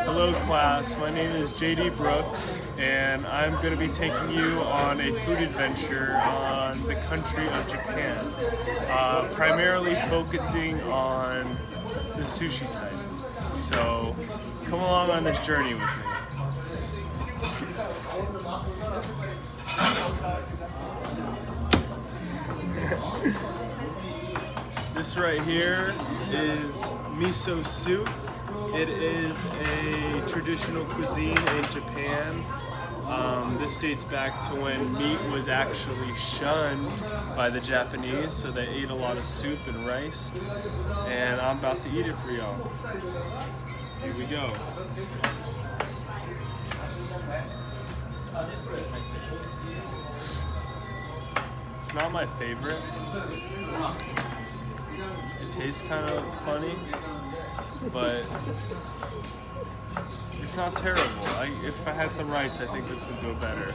Hello class, my name is JD Brooks and I'm going to be taking you on a food adventure on the country of Japan, primarily focusing on the sushi type. So come along on this journey with me. This right here is miso soup. It is a traditional cuisine in Japan. This dates back to when meat was actually shunned by the Japanese, so they ate a lot of soup and rice. And I'm about to eat it for y'all. Here we go. It's not my favorite. It tastes kind of funny, but it's not terrible. If I had some rice, I think this would go better.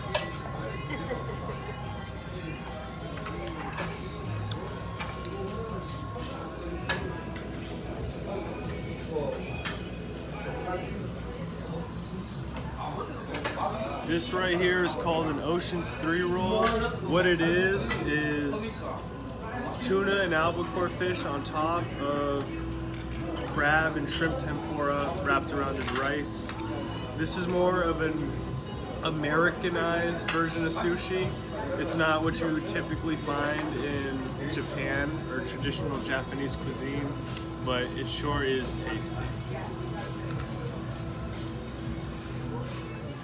This right here is called an Ocean's 3 roll. What it is tuna and albacore fish on top of crab and shrimp tempura wrapped around in rice. This is more of an Americanized version of sushi. It's not what you would typically find in Japan or traditional Japanese cuisine, but it sure is tasty.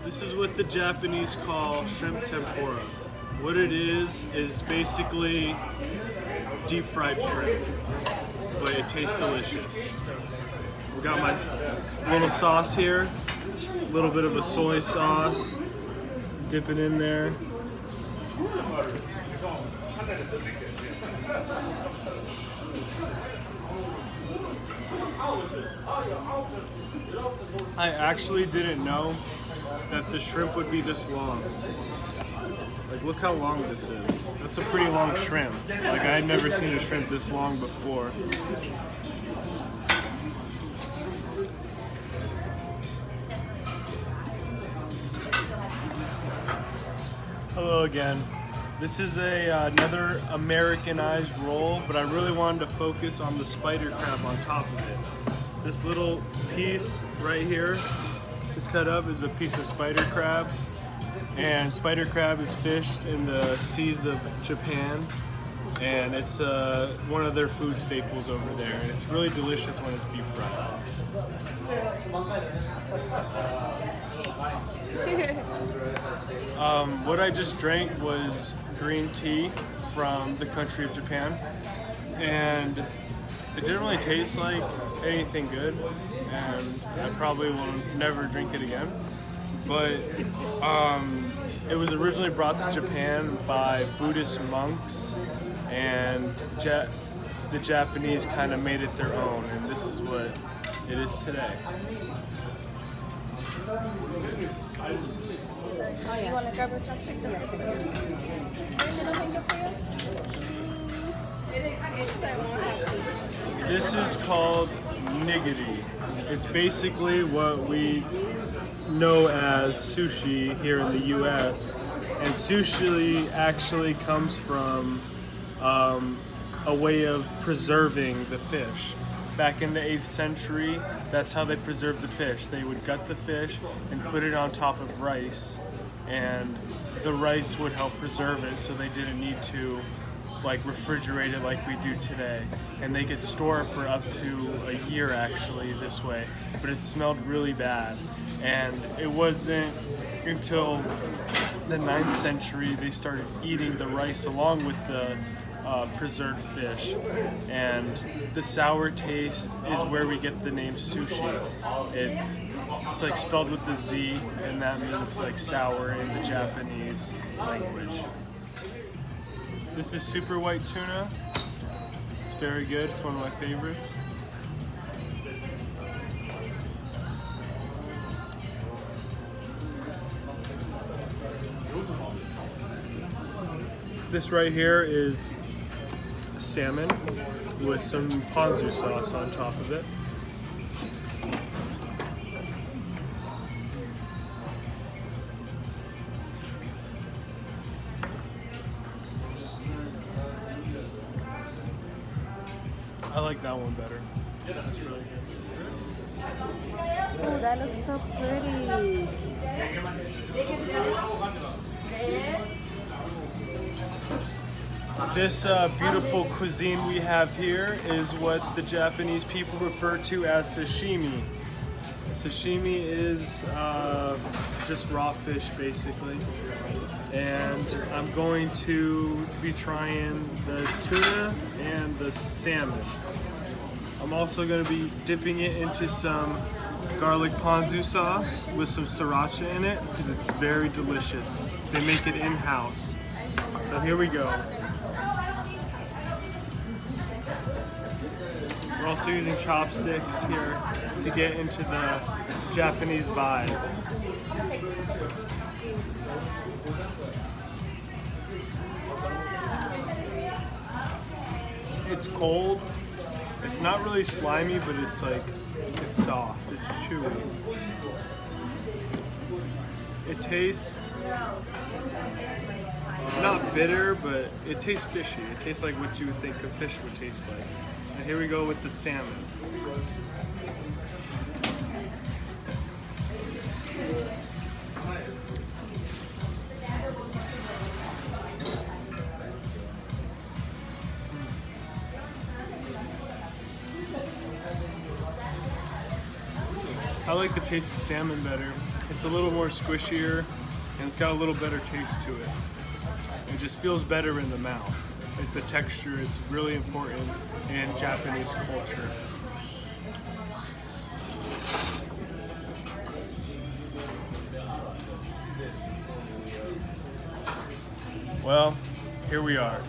This is what the Japanese call shrimp tempura. What it is basically deep fried shrimp, but it tastes delicious. We got my little sauce here. It's a little bit of a soy sauce. Dip it in there. I actually didn't know that the shrimp would be this long. Like, look how long this is. That's a pretty long shrimp. Like, I had never seen a shrimp this long before. Hello again. This is another Americanized roll, but I really wanted to focus on the spider crab on top of it. This little piece right here is cut up is a piece of spider crab. And spider crab is fished in the seas of Japan, and it's one of their food staples over there, and it's really delicious when it's deep fried. What I just drank was green tea from the country of Japan, and it didn't really taste like anything good, and I probably will never drink it again. But it was originally brought to Japan by Buddhist monks, and the Japanese kind of made it their own, and this is what it is today. Oh, you want to grab your chopsticks and rice? This is called nigiri. It's basically what we know as sushi here in the US, and sushi actually comes from a way of preserving the fish. Back in the 8th century, that's how they preserved the fish. They would gut the fish and put it on top of rice, and the rice would help preserve it, so they didn't need to like refrigerate it like we do today. And they could store it for up to a year actually this way, but it smelled really bad. And it wasn't until the 9th century they started eating the rice along with the preserved fish. And the sour taste is where we get the name sushi. It's like spelled with the Z, and that means like sour in the Japanese language. This is super white tuna. It's very good. It's one of my favorites. This right here is salmon with some ponzu sauce on top of it. I like that one better. That's really good. Oh, that looks so pretty. This beautiful cuisine we have here is what the Japanese people refer to as sashimi. Sashimi is just raw fish, basically. And I'm going to be trying the tuna and the salmon. I'm also going to be dipping it into some garlic ponzu sauce with some sriracha in it because it's very delicious. They make it in-house. So here we go. We're also using chopsticks here to get into the Japanese vibe. It's cold. It's not really slimy, but it's like, it's soft, it's chewy. It tastes not bitter, but it tastes fishy. It tastes like what you would think a fish would taste like. And here we go with the salmon. I like the taste of salmon better. It's a little more squishier and it's got a little better taste to it. It just feels better in the mouth. Like the texture is really important in Japanese culture. Well, here we are,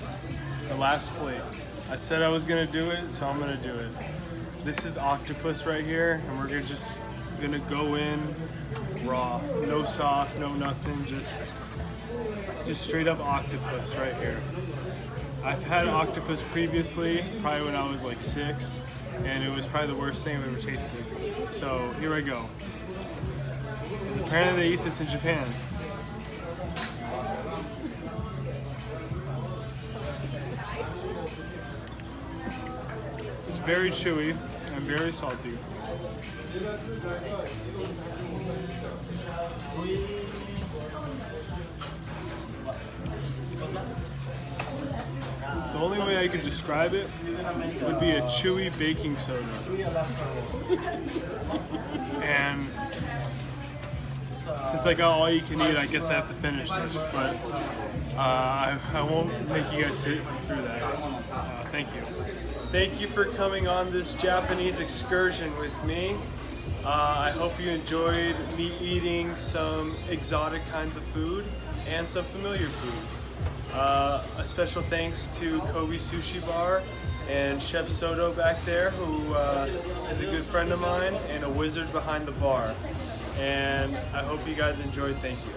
the last plate. I said I was gonna do it, so I'm gonna do it. This is octopus right here, and we're gonna go in raw, no sauce, no nothing, just straight up octopus right here. I've had octopus previously, probably when I was like 6, and it was probably the worst thing I've ever tasted. So here I go. Because apparently they eat this in Japan. It's very chewy and very salty. The only way I could describe it would be a chewy baking soda. And since I got all you can eat, I guess I have to finish this, but I won't make you guys sit through that. Thank you. Thank you for coming on this Japanese excursion with me. I hope you enjoyed me eating some exotic kinds of food and some familiar foods. A special thanks to Kobe Sushi Bar and Chef Soto back there, who is a good friend of mine and a wizard behind the bar. And I hope you guys enjoyed. Thank you.